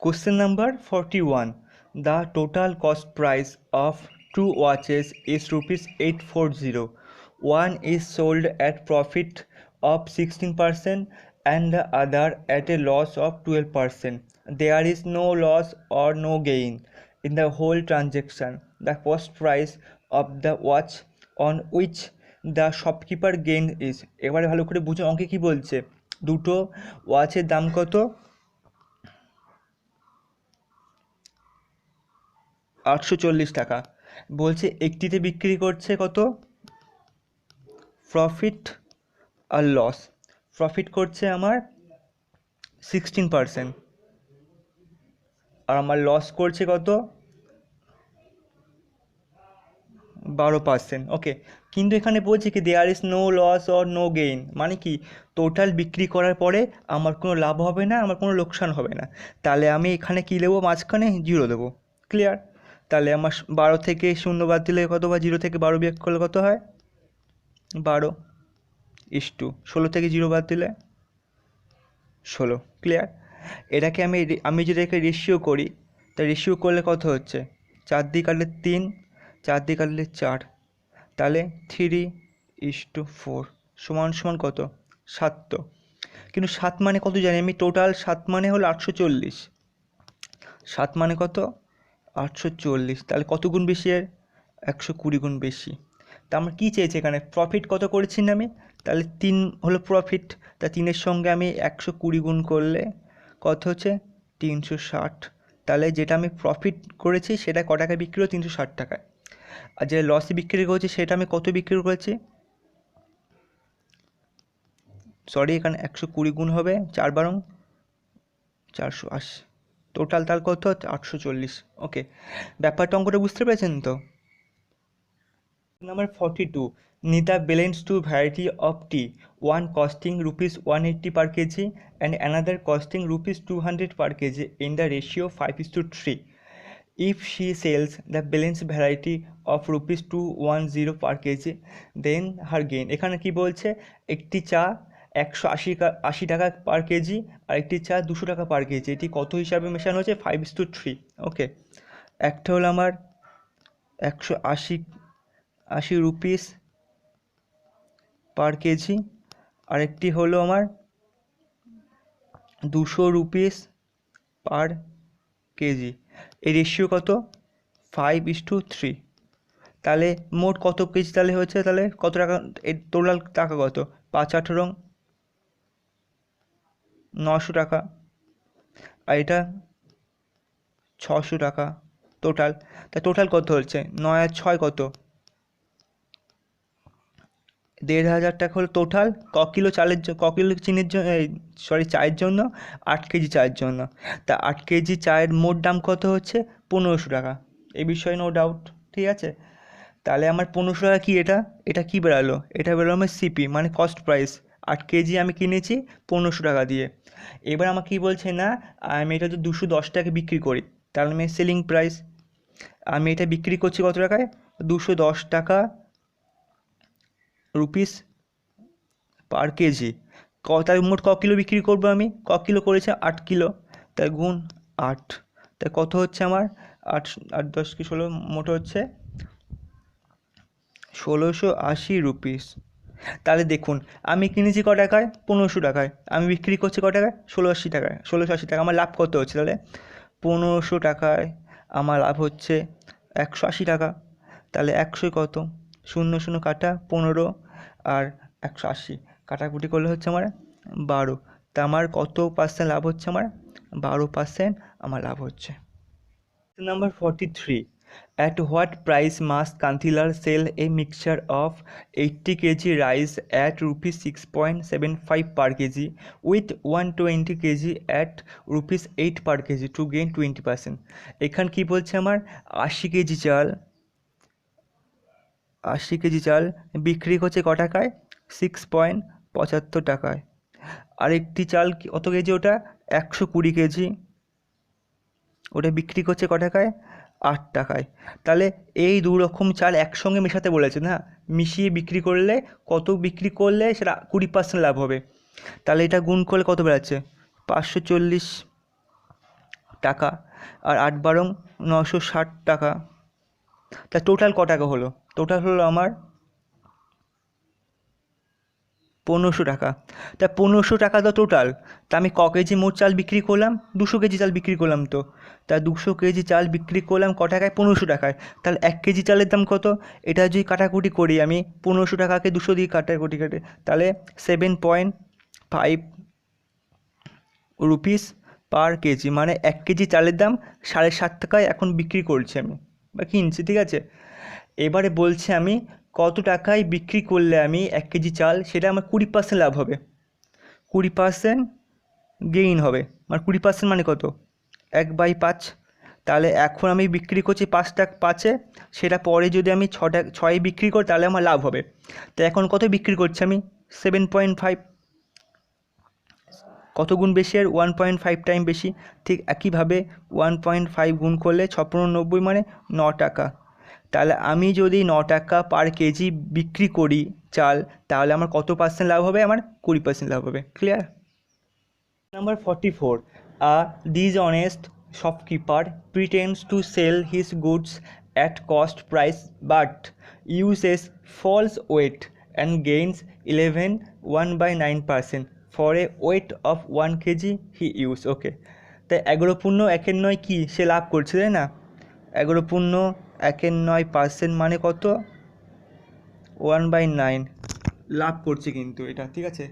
Question number 41. The total cost price of two watches is rupees 840. One is sold at profit of 16% and the other at a loss of 12%. There is no loss or no gain in the whole transaction. The cost price of the watch on which the shopkeeper gain is. এবারে ভালো করে বুঝো অঙ্কে কি বলছে। দুটো ওয়াচের দাম কত? 840 টাকা। বলছে একটিতে বিক্রি করছে কত? প্রফিট আর লস। প্রফিট করছে আমার 16% আর আমার লস করছে কত? 12%। ওকে, কিন্তু এখানে বলছে কি there is no loss or no gain, মানে কি টোটাল বিক্রি করার পরে আমার কোনো লাভ হবে না, আমার কোনো লোকসান হবে না। তাহলে আমি এখানে কী দেবো? মাঝখানে 0 দেবো। ক্লিয়ার? তাহলে আমার 12 থেকে 0 বাদ দিলে কত, বা 0 থেকে 12 বিয়োগ করলে কত হয়? 12 16 থেকে 0 বাদ দিলে 16। ক্লিয়ার? এটাকে আমি যদি একে রেশিও করি, তা রেশিও করলে কত হচ্ছে? 4 দিয়ে কাটলে 3, 4 দিয়ে কাটলে 4, তাহলে 3:4 সমান সমান কত? 7। তো কিন্তু 7 মানে কত জানি আমি? টোটাল 7 মানে হলো 840। 7 মানে কত? 840। তাহলে কত গুণ বেশি এর? 120 গুণ বেশি। তা আমার কী চেয়েছে এখানে? প্রফিট কত করেছি না আমি? তাহলে 3 হলো প্রফিট। তা 3-এর সঙ্গে আমি 120 গুণ করলে কত হচ্ছে? 360। তাহলে যেটা আমি প্রফিট করেছি সেটা ক টাকায় বিক্রি হলো? 360 টাকায়। আর যে লসে বিক্রি করেছি সেটা আমি কত বিক্রি করেছি? সরি, এখানে 120 গুণ হবে 4 বারং 480। টোটাল তার কত? 840। ওকে, ব্যাপারটা অঙ্কটা বুঝতে পেরেছেন তো? Number 42. Nita balanced two variety of tea, one costing rupees 180 per kg and another costing rupees 200 per kg in the ratio 5:3. If she sells the balanced variety of rupees 210 per kg, then her gain. এখানে কি বলছে? একটি চা 180 টাকা পার KG আর একটি চা 200 টাকা পার KG. এটি কত হিসাবে মেশানো হচ্ছে? 5:3। ওকে, একটা হলো আমার 180 রুপিস পার কেজি, আরেকটি হলো আমার 200 রুপিস পার কেজি। এই রেশিও কত? 5:3। তাহলে মোট কত কেজি তাহলে হচ্ছে? তাহলে কত টাকা? এর টোটাল টাকা কত? 5×18 900 টাকা, আর এটা 600 টাকা টোটাল। তা টোটাল কত হচ্ছে? 9 আর 6 কত? 1500 টাকা হলো টোটাল। ক কিলো চিনির জন্য, চায়ের জন্য? 8 কেজি চায়ের জন্য। তা 8 কেজি চায়ের মোট দাম কত হচ্ছে? 1500 টাকা। এই বিষয়ে নো ডাউট, ঠিক আছে? তাহলে আমার 1500 টাকা কি এটা? এটা কি বেরালো? এটা বেরোলো আমার সিপি, মানে কস্ট প্রাইস। 8 কেজি আমি কিনেছি 1500 টাকা দিয়ে। এবার আমাকে কী বলছে না, আমি এটা তো 210 টাকা বিক্রি করি, তাহলে আমি সেলিং প্রাইস। আমি এটা বিক্রি করছি কত টাকায়? 210 টাকা রুপিস পার কেজি। তাই মোট ক কিলো বিক্রি করবো আমি? ক কিলো করেছে? 8 কিলো। তাই গুণ 8, তাই কত হচ্ছে আমার? 8 8 10 কি 16, মোট হচ্ছে 1680 রুপিস। তাহলে দেখুন, আমি কিনেছি ক টাকায়? 1500 টাকায়। আমি বিক্রি করছি ক টাকায়? 1680 টাকায়। 1680 টাকা। আমার লাভ কত হচ্ছে তাহলে? 1500 টাকায় আমার লাভ হচ্ছে 180 টাকা। তাহলে 100 কত? 0 0 কাটা 15 আর 180 কাটাকুটি করলে হচ্ছে আমার 12। তা আমার কত পার্সেন্ট লাভ হচ্ছে? আমার 12% আমার লাভ হচ্ছে। Number 43. At what price must Kantilar sell a mixture of 80 kg rice at rupees 6.75 per kg with 120 kg at rupees 8 per kg to gain 20%? এখান কি বলছে আমার? 80 কেজি চাল 80 কেজি চাল বিক্রি করছে ক টাকায়? 6.75 টাকায়। আরেকটি চাল কত কেজি? ওটা 120 কেজি, ওটা বিক্রি করছে ক টাকায়? 8 টাকায়। তাহলে এই দু রকম চাল একসঙ্গে মেশাতে বলেছে না, মিশিয়ে বিক্রি করলে কত বিক্রি করলে সেটা 20% লাভ হবে। তাহলে এটা গুণ করলে কত বেরাচ্ছে? 540 টাকা, আর 8 × 12 = 960 টাকা। তা টোটাল ক টাকা হলো? টোটাল হলো আমার 1500 টাকা। তা 1500 টাকা তো টোটাল। তা আমি ক কেজি মোট চাল বিক্রি করলাম? 200 কেজি চাল বিক্রি করলাম তো। তা 200 কেজি চাল বিক্রি করলাম ক টাকায়? 1500 টাকায়। তাহলে 1 কেজি চালের দাম কত? এটা যদি কাটাকুটি করি আমি, 1500 টাকাকে 200 দিয়ে কাটাকুটি কাটে, তাহলে 7.5 রুপিস পার কেজি, মানে 1 কেজি চালের দাম 7.5 টাকায় এখন বিক্রি করছি আমি বা কিনছি, ঠিক আছে। এবারে বলছে আমি কত টাকায় বিক্রি করলে আমি 1 কেজি চাল, সেটা আমার 20% লাভ হবে, 20% গেইন হবে। মানে 20% মানে কত? 1/5। তাহলে এখন আমি বিক্রি করছি 5 টাকা 5-এ, সেটা পরে যদি আমি 6 বিক্রি করি তাহলে আমার লাভ হবে। তো এখন কত বিক্রি করছি আমি? 7.5। কত গুণ বেশি? আর 1.5 টাইম বেশি। ঠিক একইভাবে 1.5 গুণ করলে 6×90 মানে 9 টাকা। তাহলে আমি যদি 9 টাকা পার কেজি বিক্রি করি চাল, তাহলে আমার কত পার্সেন্ট লাভ হবে? আমার 20% লাভ হবে। Clear? Number 44. A dishonest shopkeeper pretends to sell his goods at cost price but uses false weight and gains 1/9% for a weight of 1 kg he used. Okay. তাই 11.1 কি সে লাভ করছে, তাই না? 11.1% মানে কত? 1/9 লাভ করছে কিন্তু এটা, ঠিক আছে।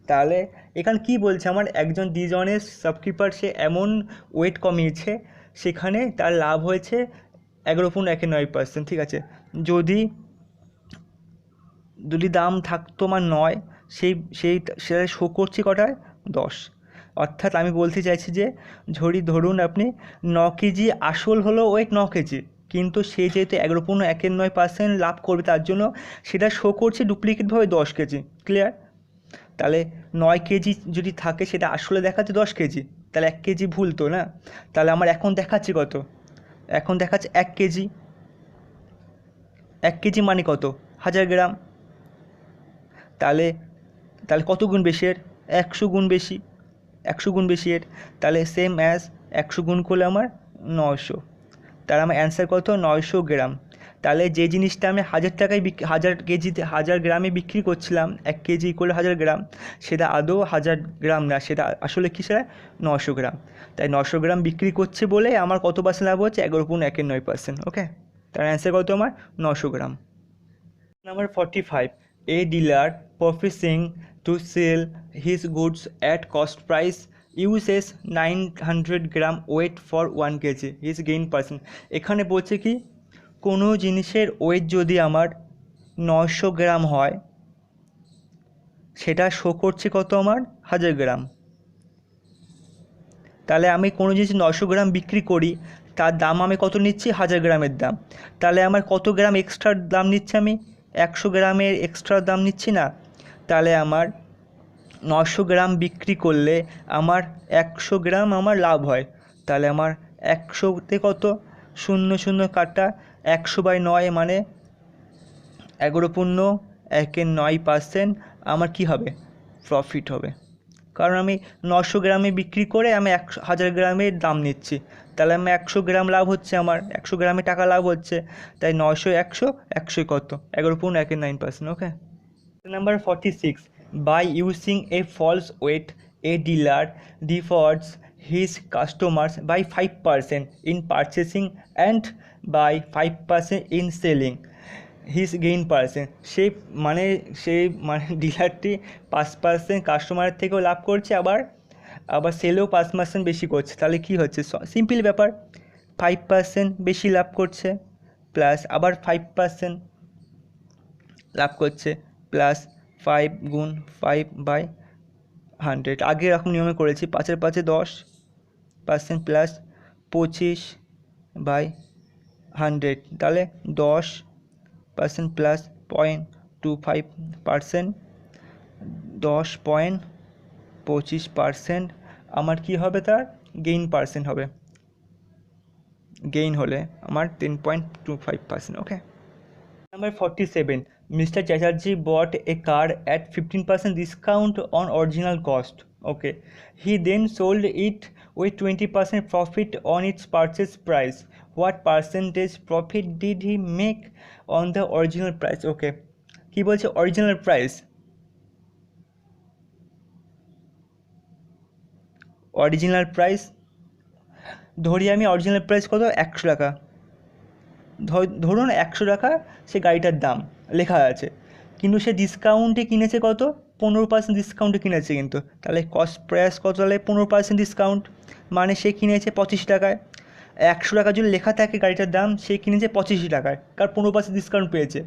তাহলে এখানে কি বলছে আমার? একজন ডিসঅনেস্ট শপকিপার, সে এমন ওয়েট কমিয়েছে, সেখানে তার লাভ হয়েছে 11.9%, ঠিক আছে। যদি যদি দাম থাকতো আমার 9, সেটা শো করছে কটায়? 10। অর্থাৎ আমি বলতে চাইছি যে ধরুন আপনি 9 কেজি আসল হলো ওয়েট 9 কেজি, কিন্তু সে যেহেতু 11.19% লাভ করবে, তার জন্য সেটা শো করছে ডুপ্লিকেটভাবে 10 কেজি। ক্লিয়ার? তাহলে 9 কেজি যদি থাকে, সেটা আসলে দেখাচ্ছে 10 কেজি, তাহলে 1 কেজি ভুল তো না? তাহলে আমার এখন দেখাচ্ছে কত? এখন দেখাচ্ছে 1 কেজি। 1 কেজি মানে কত? 1000 গ্রাম। তাহলে তাহলে কত গুণ বেশি এর? 100 গুণ বেশি। 100 গুণ বেশি এর। তাহলে সেম অ্যাজ 100 গুণ করলে আমার 900। তাহলে আমার অ্যান্সার কত? 900 গ্রাম। তাহলে যে জিনিসটা আমি 1000 টাকায় 1000 কেজিতে 1000 গ্রামে বিক্রি করছিলাম, 1 কেজি করলে 1000 গ্রাম, সেটা আদৌ 1000 গ্রাম না, সেটা আসলে কী? সেটা 900 গ্রাম। তাই 900 গ্রাম বিক্রি করছে বলে আমার কত পার্সেন্ট লাভ হচ্ছে? 11.9%। ওকে, তার অ্যান্সার কত আমার? 900 গ্রাম। Number 45. A dealer professing to sell his goods at cost price uses 900 gram weight for 1 kg. His gain percent. এখানে বলছে কি, কোনো জিনিসের ওয়েট যদি আমার 900 গ্রাম হয়, সেটা শো করছে কত আমার? 1000 গ্রাম। তাহলে আমি কোনো জিনিস 900 গ্রাম বিক্রি করি, তার দাম আমি কত নিচ্ছি? 1000 গ্রামের দাম। তাহলে আমার কত গ্রাম এক্সট্রা দাম নিচ্ছি আমি? 100 গ্রামের এক্সট্রা দাম নিচ্ছি না? তাহলে আমার 900 গ্রাম বিক্রি করলে আমার 100 গ্রাম আমার লাভ হয়। তাহলে আমার 100তে কত? 0 কাটা 100/9 মানে 11.9% আমার কী হবে? প্রফিট হবে। কারণ আমি 900 গ্রামে বিক্রি করে আমি 1000 গ্রামের দাম নিচ্ছি, তাহলে আমি 100 গ্রাম লাভ হচ্ছে, আমার 100 গ্রামে টাকা লাভ হচ্ছে। তাই 900 100 100 কত? 11.9%। ওকে। Number 46. By using a false weight, a dealer defrauds his customers by 5% in purchasing and by 5% in selling. His gain percent, সেই ডিলারটি 5% কাস্টমারের থেকেও লাভ করছে, আবার সেলেও 5% বেশি করছে। তাহলে কি হচ্ছে? সিম্পল ব্যাপার, 5% বেশি লাভ করছে, প্লাস আবার 5% লাভ করছে, প্লাস 5 গুণ 5/100। আগে এরকম নিয়মে করেছি, 5-এর 5-এ 10% প্লাস 25/100, তাহলে 10% প্লাস 0.25%, 10.25% আমার কি হবে? তার গেইন পার্সেন্ট হবে। গেইন হলে আমার 10.25%। ওকে। Number 47. Mr. Chatterjee bought a car at 15% discount on original cost. Okay. He then sold it with 20% profit on its purchase price. What percentage profit did he make on the original price? Okay. কি বলছে original price? Original price ধরি আমি, original price কত? 100 টাকা। ধরুন 100 টাকা সে গাড়িটার দাম লেখা আছে, কিন্তু সে ডিসকাউন্টে কিনেছে কত? 15% ডিসকাউন্টে কিনেছে কিন্তু। তাহলে কস্ট প্রাইস কত? তাহলে 15% ডিসকাউন্ট, মানে সে কিনেছে 25 টাকায়। 100 টাকা যদি লেখা থাকে গাড়িটার দাম, সে কিনেছে 25 টাকায়, কারণ 15% ডিসকাউন্ট পেয়েছে।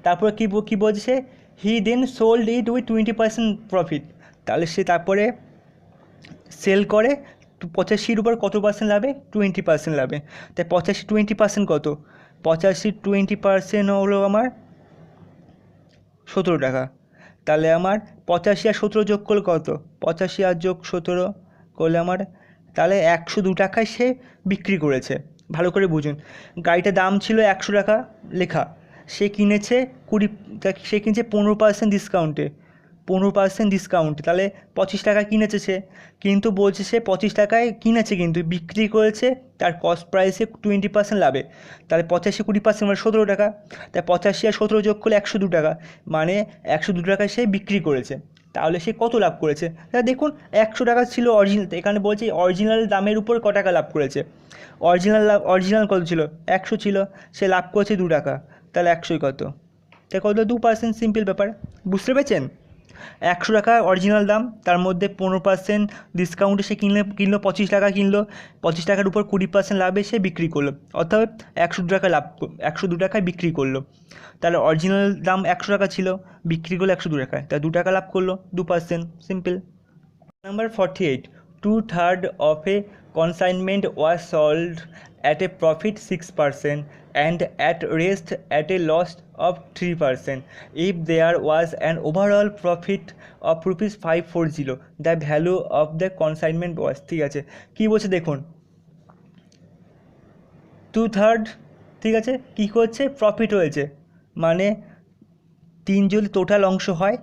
তারপরে কী বলছে? হি দেন সোল্ড ইট উইথ 20% প্রফিট। তাহলে সে তারপরে সেল করে 85-র উপর কত পার্সেন্ট লাভে? 20% লাভে। তাই 85 20% কত? 85 20% হলো আমার 17 টাকা। তাহলে আমার 85 আর 17 যোগ করলে কত? 85 আর যোগ 17 করলে আমার তাহলে 102 টাকায় সে বিক্রি করেছে। ভালো করে বুঝুন, গাড়িটার দাম ছিল 100 টাকা লেখা, সে কিনেছে 15% ডিসকাউন্টে। 15% ডিসকাউন্ট, তাহলে 25 টাকায় কিনেছে সে, কিন্তু বলছে সে 25 টাকায় কিনেছে কিন্তু বিক্রি করেছে তার কস্ট প্রাইসে 20% লাভে। তাহলে 85 20% মানে 17 টাকা। তাই 85 আর 17 যোগ করলে 102 টাকা, মানে 102 টাকায় সে বিক্রি করেছে। তাহলে সে কত লাভ করেছে? তাহলে দেখুন 100 টাকা ছিল অরিজিনাল, এখানে বলছে অরিজিনাল দামের উপর ক টাকা লাভ করেছে। অরিজিনাল কত ছিল? 100 ছিল, সে লাভ করেছে 2 টাকা। তাহলে 100 কত? তাই কত? 2%। সিম্পল ব্যাপার, বুঝতে পেরেছেন? 100 টাকা অরিজিনাল দাম, তার মধ্যে 15% ডিসকাউন্টে সে কিনলো 25 টাকা কিনলো, 25 টাকার উপর 20% লাভে সে বিক্রি করলো, অর্থাৎ 102 টাকা 102 টাকায় বিক্রি করলো। তাহলে অরিজিনাল দাম 100 টাকা ছিল, বিক্রি করলো 102 টাকায়, তাই 2 টাকা লাভ করলো, 2%। Simple. Number 48. 2/3 of a consignment was sold at a profit 6% and at rest at a loss of 3%. If there was an overall profit of rupees 540, the value of the consignment was, ঠিক আছে। কী বলছে দেখুন, 2/3, ঠিক আছে, কী করছে? Profit হয়েছে, মানে 3 যদি টোটাল অংশ হয়,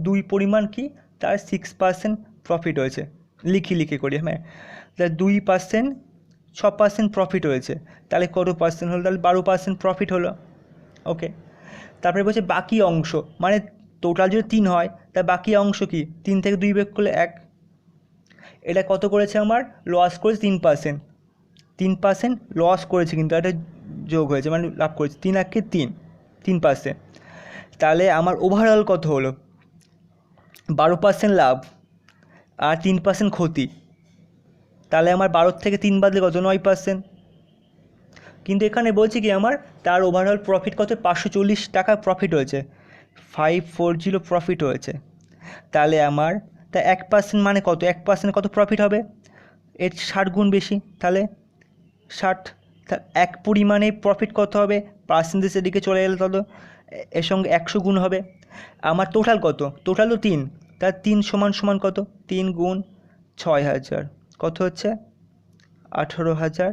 2 পরিমাণ কি তার 6% প্রফিট হয়েছে। লিখে করি, হ্যাঁ, তাহলে 2% 6% প্রফিট হয়েছে, তাহলে কত পার্সেন্ট হলো? তাহলে 12% প্রফিট হলো। ওকে। তারপরে বলছে বাকি অংশ, মানে টোটাল যদি 3 হয়, তার বাকি অংশ কি? 3 থেকে 2 বিয়োগ করলে 1। এটা কত করেছে? আমার লস করেছে 3%। 3% লস করেছে, কিন্তু এটা যোগ হয়েছে, মানে লাভ করেছে 3 আর 3%। তাহলে আমার ওভারঅল কত হলো? 12% লাভ আর 3% ক্ষতি। তাহলে আমার 12 থেকে 3 বাদলে কত? 9%। কিন্তু এখানে বলছি কি আমার তার ওভারঅল প্রফিট কত? 540 টাকা প্রফিট হয়েছে, 540 প্রফিট হয়েছে। তাহলে আমার তা 1% মানে কত? 1% কত প্রফিট হবে? এর 60 গুণ বেশি, তাহলে 60। এক পরিমাণে প্রফিট কত হবে? পার্সেন্টেজের দিকে চলে গেলে তত এর সঙ্গে 100 গুণ হবে। আমার টোটাল কত? টোটাল তো 3, তার 3 সমান কত? 3 গুণ 6000, কত হচ্ছে? 18,000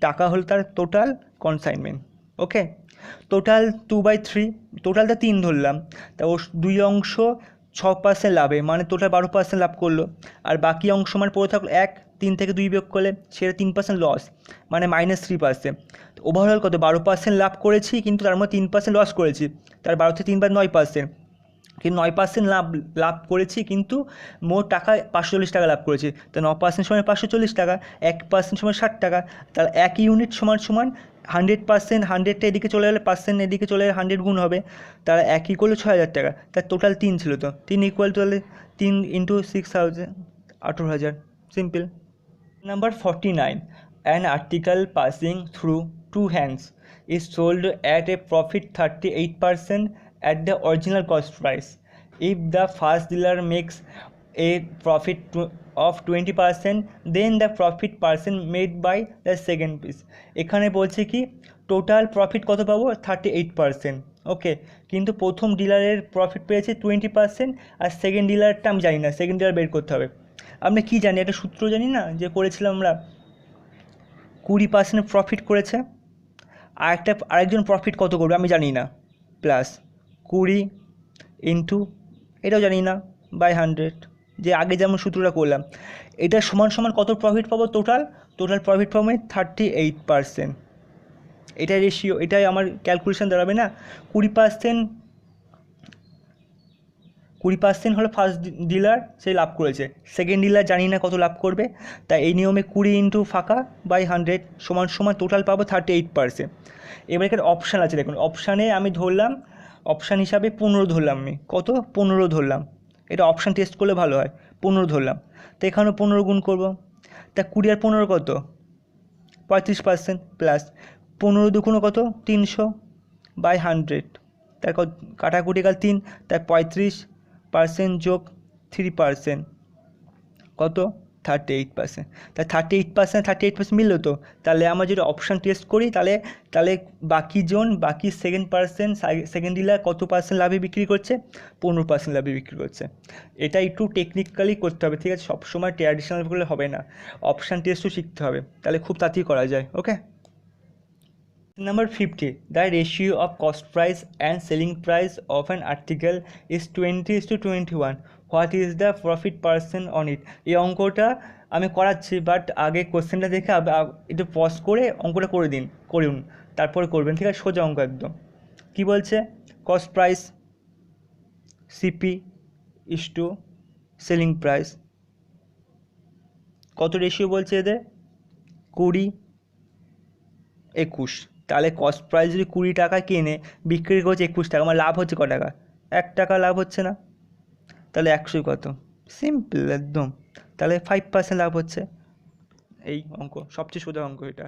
টাকা হল তার টোটাল কনসাইনমেন্ট। ওকে। টোটাল 2/3, টোটালটা 3 ধরলাম, তা ও 2 অংশ 6% লাভে, মানে টোটাল 12% লাভ করলো। আর বাকি অংশ মানে পড়ে থাকলো 3 থেকে 2 বিয়োগ করলে সেটা 3% লস, মানে -3%। ওভারঅল কত? 12% লাভ করেছি, কিন্তু তার মধ্যে 3% লস করেছি, তার 12 থেকে 3 9%। কিন্তু 9% লাভ করেছি, কিন্তু মোট টাকা 540 টাকা লাভ করেছি। তো 9% সমান 540 টাকা, 1% সমান 60 টাকা। তাহলে 1 ইউনিট সমান 100%, 100টা এদিকে চলে গেলে পার্সেন্ট এদিকে চলে গেলে 100 গুণ হবে, তাহলে 1 ইকুয়াল 6000 টাকা। তার টোটাল 3 ছিল, তো 3 ইকুয়াল তাহলে 3 × 6,000, 18,000। Simple. Number 49. An article passing through 2 hands is sold at a profit 38% at the original cost price. If the first dealer makes a profit of 20%, then the profit percent made by the second piece. এখানে বলছে কি total profit কত পাবো? 38%। ওকে, কিন্তু প্রথম ডিলারের profit পেয়েছে 20%, আর second ডিলারটা আমি জানি না, সেকেন্ড ডিলার বের করতে হবে। আমরা কি জানি? একটা সূত্র জানি না, যে করেছিলাম আমরা, 20% প্রফিট করেছে, আরেকজন প্রফিট কত করবে আমি জানি না, প্লাস 20 ইন্টু এটাও জানি না বাই 100। যে আগে যেমন সূত্রটা করলাম, এটা সমান সমান কত প্রফিট পাবো? টোটাল প্রফিট পাবো 38%। এটা রেশিও, এটাই আমার ক্যালকুলেশন দাঁড়াবে না। 20% হলো ফার্স্ট ডিলার, সে লাভ করেছে। সেকেন্ড ডিলার জানি না কত লাভ করবে, তাই এই নিয়মে 20 ইন্টু ফাঁকা বাই 100 সমান সমান টোটাল পাবো 38%। এবার এখানে অপশান আছে, দেখুন অপশানে আমি ধরলাম, অপশান হিসাবে 15 ধরলাম, আমি কত 15 ধরলাম, এটা অপশান টেস্ট করলে ভালো হয়। 15 ধরলাম, তো এখানেও 15 গুণ করবো, তা 20 আর 15 কত? 35% প্লাস 15 দুগুণো কত? 300 বাই 100, তার কাটাকুটি কাল 3, তাই 35% যোগ 3% কত? 38%। তাই 38% মিলল তো। তাহলে আমরা যদি অপশান টেস্ট করি, তাহলে বাকি সেকেন্ড ডিলার কত পার্সেন্ট লাভে বিক্রি করছে? 15% লাভে বিক্রি করছে। এটা একটু টেকনিক্যালি করতে হবে, ঠিক আছে? সবসময় ট্র্যাডিশনাল করলে হবে না, অপশান টেস্টও শিখতে হবে, তাহলে খুব তাড়াতাড়ি করা যায়। ওকে, Number 50. The ratio of cost price and selling price of an article is 20:21. What is the profit percent on it? এই অঙ্কটা আমি করাচ্ছি, বাট আগে কোশ্চেনটা দেখে একটু পজ করে অঙ্কটা করুন, তারপরে করবেন, ঠিক আছে? সোজা অঙ্ক একদম। কি বলছে? Cost price CP is to selling price, কত রেশিও বলছে এদের? 20:21। তাহলে কস্ট প্রাইস যদি 20 টাকা কিনে বিক্রি করছে 21 টাকা, আমার লাভ হচ্ছে ক টাকা? 1 টাকা লাভ হচ্ছে না? তাহলে 100 কত? সিম্পল একদম, তাহলে 5% লাভ হচ্ছে। এই অঙ্ক সবচেয়ে সোজা অঙ্ক এটা।